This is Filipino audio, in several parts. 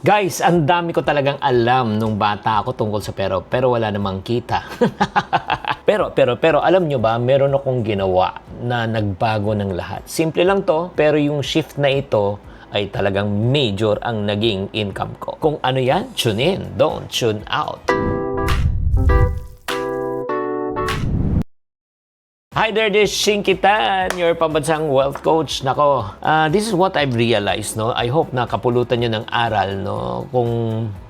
Guys, ang dami ko talagang alam nung bata ako tungkol sa pero wala namang kita. pero alam nyo ba, meron akong ginawa na nagbago ng lahat. Simple lang to, pero yung shift na ito ay talagang major ang naging income ko. Kung ano yan, tune in, don't tune out. Hi there, this is Shinky Tan, your pambansang wealth coach. Nako, this is what I've realized, no? I hope na kapulutan nyo ng aral, no? Kung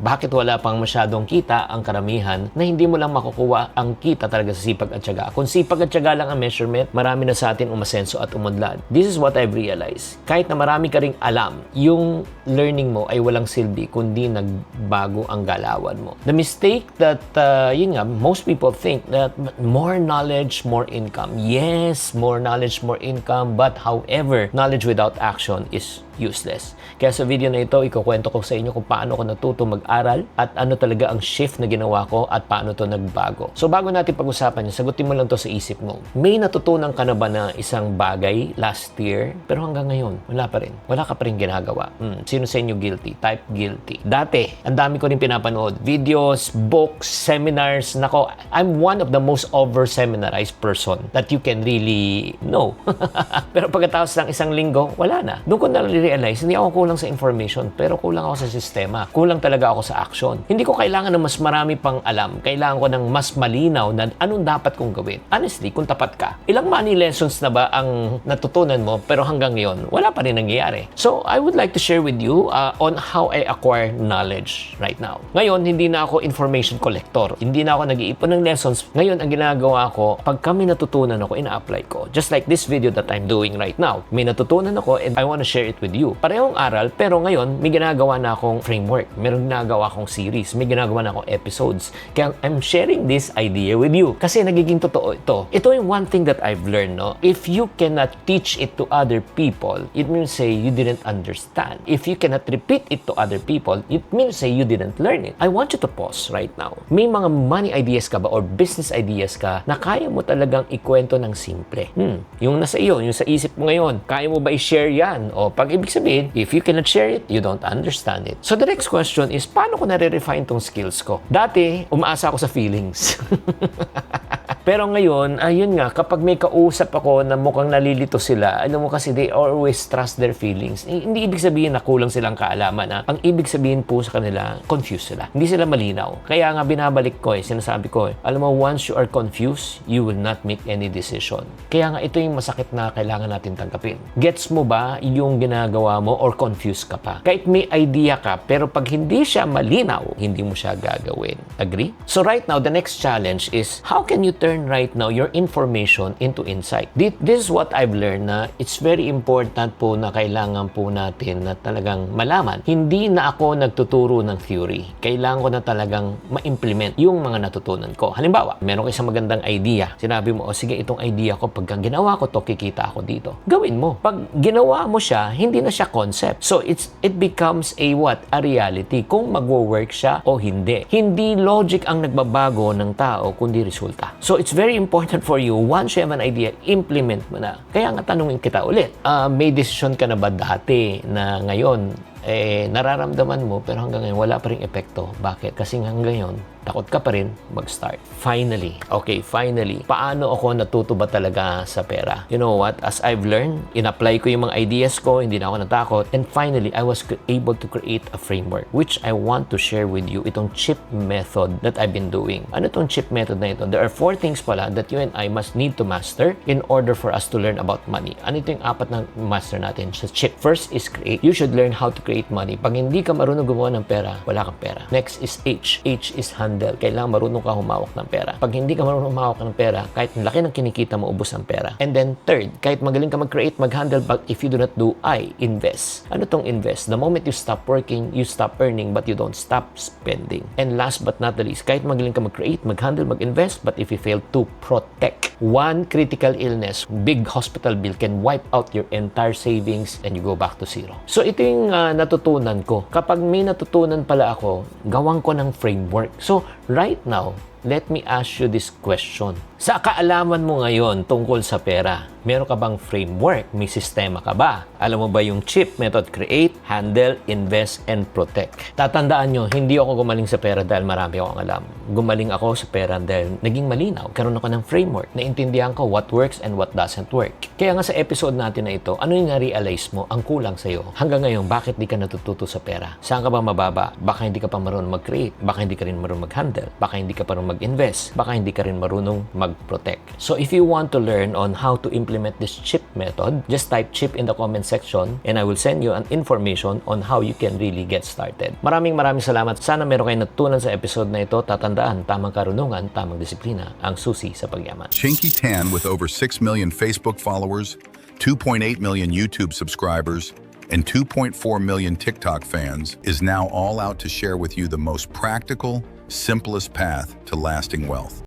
bakit wala pang masyadong kita ang karamihan na hindi mo lang makukuha ang kita talaga sa sipag at tiyaga. Kung sipag at tiyaga lang ang measurement, marami na sa atin umasenso at umunlad. This is what I've realized. Kahit na marami ka ring alam, yung learning mo ay walang silbi kundi nagbago ang galawan mo. The mistake that, most people think that more knowledge, more income. Yes, more knowledge, more income, but however, knowledge without action is useless. Kaya sa video na ito, ikukwento ko sa inyo kung paano ko natuto mag-aral at ano talaga ang shift na ginawa ko at paano to nagbago. So bago natin pag-usapan yun, sagutin mo lang to sa isip mo. May natutunan ka na ba na isang bagay last year, pero hanggang ngayon, wala pa rin. Wala ka pa rin ginagawa. Sino sa inyo guilty? Type guilty. Dati, ang dami ko rin pinapanood. Videos, books, seminars. Nako, I'm one of the most over-seminarized person that you can really know. Pero pagkatapos ng isang linggo, wala na. Doon ko na-realize, hindi ako kulang sa information, pero kulang ako sa sistema. Kulang talaga ako sa action. Hindi ko kailangan ng mas marami pang alam. Kailangan ko ng mas malinaw na anong dapat kong gawin. Honestly, kung tapat ka, ilang money lessons na ba ang natutunan mo, pero hanggang ngayon, wala pa rin nangyayari. So, I would like to share with you on how I acquire knowledge right now. Ngayon, hindi na ako information collector. Hindi na ako nag-iipon ng lessons. Ngayon, ang ginagawa ko, pag kami natutunan ako, ina-apply ko. Just like this video that I'm doing right now. May natutunan ako and I want to share it with you. Parehong aral, pero ngayon, may ginagawa na akong framework. Meron ginagawa akong series. May ginagawa na akong episodes. Kaya I'm sharing this idea with you. Kasi nagiging totoo ito. Ito yung one thing that I've learned, no? If you cannot teach it to other people, it means say you didn't understand. If you cannot repeat it to other people, it means say you didn't learn it. I want you to pause right now. May mga money ideas ka ba or business ideas ka na kaya mo talagang ikwento ng simple? Yung nasa iyo, yung sa isip mo ngayon, kaya mo ba i-share yan? O pag ibig sabihin, if you cannot share it, you don't understand it. So the next question is, paano ko nare-refine tong skills ko? Dati, umaasa ako sa feelings. Pero ngayon, ayun nga, kapag may kausap ako na mukhang nalilito sila, alam mo kasi they always trust their feelings. Hindi ibig sabihin na kulang silang kaalaman. Ang ibig sabihin po sa kanila, confused sila. Hindi sila malinaw. Kaya nga binabalik ko sinasabi ko alam mo, once you are confused, you will not make any decision. Kaya nga ito yung masakit na kailangan natin tanggapin. Gets mo ba yung ginagawa mo or confused ka pa? Kahit may idea ka, pero pag hindi siya malinaw, hindi mo siya gagawin. Agree? So right now, the next challenge is, how can you turn right now your information into insight? This is what I've learned na it's very important po na kailangan po natin na talagang malaman. Hindi na ako nagtuturo ng theory. Kailangan ko na talagang ma-implement yung mga natutunan ko. Halimbawa, meron ko isang magandang idea. Sinabi mo, sige, itong idea ko, pagka ginawa ko to, kikita ako dito. Gawin mo. Pag ginawa mo siya, hindi na siya concept. So, it becomes a reality kung magwo-work siya o hindi. Hindi logic ang nagbabago ng tao, kundi resulta. So, it's very important for you, once you have an idea, implement mo na. Kaya nga tanungin kita ulit, may decision ka na ba dati na ngayon, nararamdaman mo, pero hanggang ngayon, wala pa rin epekto. Bakit? Kasi hanggang ngayon, takot ka pa rin mag-start. Finally, paano ako natuto ba talaga sa pera? You know what? As I've learned, in-apply ko yung mga ideas ko, hindi na ako natakot. And finally, I was able to create a framework, which I want to share with you, itong CHIP method that I've been doing. Ano itong CHIP method na ito? There are 4 things pala that you and I must need to master in order for us to learn about money. Ano ito yung 4 na master natin sa CHIP? First is create. You should learn how to create money. Pag hindi ka marunong gumawa ng pera, wala kang pera. Next is H. H is handle. Kailangan marunong ka humawak ng pera. Pag hindi ka marunong humawak ng pera, kahit laki ng kinikita mo, ubos ang pera. And then third, kahit magaling ka mag-create, mag-handle, but if you do not do I, invest. Ano tong invest? The moment you stop working, you stop earning, but you don't stop spending. And last but not the least, kahit magaling ka mag-create, mag-handle, mag-invest, but if you fail to protect, one critical illness, big hospital bill can wipe out your entire savings and you go back to zero. So ito yung natutunan ko. Kapag may natutunan pala ako, gawan ko ng framework. So right now, let me ask you this question. Sa kaalaman mo ngayon tungkol sa pera, Meron ka bang framework? May sistema ka ba? Alam mo ba yung CHIP method? Create, handle, invest, and protect. Tatandaan nyo, hindi ako gumaling sa pera dahil marami akong alam. Gumaling ako sa pera dahil naging malinaw. Karoon ako ng framework. Naintindihan ko what works and what doesn't work. Kaya nga sa episode natin na ito, ano yung na-realize mo ang kulang sa'yo? Hanggang ngayon, bakit di ka natututo sa pera? Saan ka ba mababa? Baka hindi ka pa marunong mag-create. Baka hindi ka rin marunong mag-handle. Baka hindi ka pa marunong mag-invest. Baka hindi ka rin marunong mag-protect. So if you want to learn on how to implement this CHIP method, just type CHIP in the comment section and I will send you an information on how you can really get started. Maraming salamat. Sana meron kayong natutunan sa episode na ito. Tatandaan, tamang karunungan, tamang disiplina, ang susi sa pagyaman. Chinky Tan, with over 6 million Facebook followers, 2.8 million YouTube subscribers, and 2.4 million TikTok fans, is now all out to share with you the most practical, simplest path to lasting wealth.